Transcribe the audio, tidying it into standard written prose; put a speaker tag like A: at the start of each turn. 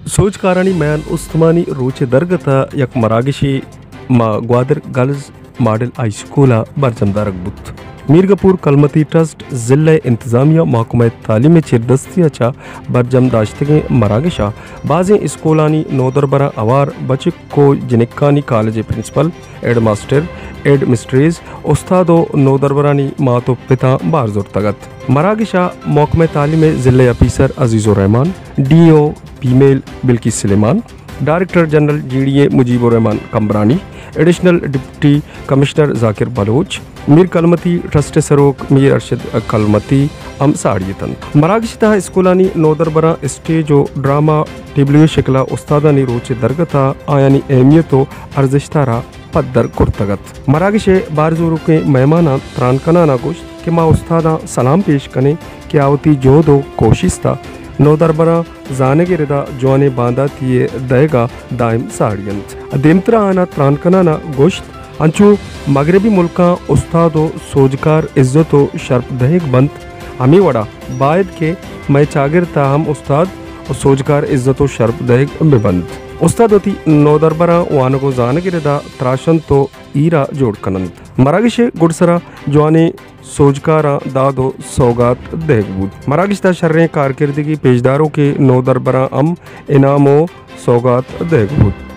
A: सोचकारानी man उस्मानी रोचे दरगता यक मरागिशी मा Gwadar girls model high school बरजमदारक बुत मीरगपुर कलमती ट्रस्ट ज़िला इंतज़ामिया महकमा तालीम चिरदस्तियाचा बरजम दाश्तगे मरागिशा बाज़े स्कूलानी नोदरबरा अवार बच्चे को जिनिकानी college principal head master head mistress उस्तादो नोदरबरानी मातो पिता बारजोर तगत मरागिशा महकमा तालीम ज़िला officer Azizur Rahman DO female Bilquis Sulaiman director general GDA Mujibur Rahman Kamrani additional deputy commissioner Zakir Baloch Mir Kalmati trust सरोक मीर अरशद कलमती हम साड़ियतन मरागिशता स्कूलानी नोदरबरा स्टेजो ड्रामा टिब्लियो शिकला उस्तादानी रोचे दरगता आयानी अहमियतो अर्जिशतारा पद्दर कुर्तगत मरागिशे बारजोरू के मेहमाना त्रानकना नागोश्त के माँ उस्तादा सलाम पेश कने के आवती जोदो कोशिस्ता नोदरबरा जाने के रिदा जवाने बांदा तिये दयगा दाइम साड़ियंत देमतरा आना त्रानकना ना गोश्त अंचू मगरबी मुल्का उस्तादो सोजकार इज्जतो शर्प दहेग बंत हमी वड़ा बायद के मैं चागिर ताहम उस्ताद और सोजकार इज्जतो शर्प दहेग बेबंत उस्ताद होती नोदरबरा वानगो जाने के रिदा त्राशन तो ईरा जोड़ कनंत मरागिशे गुडसरा जवाने सोजकारा दादो सौगात दहबूद मरागिश्ता शर्रे कारकिर्दगी पेशदारों के नोदरबरा इनामो सौगात दहबूद।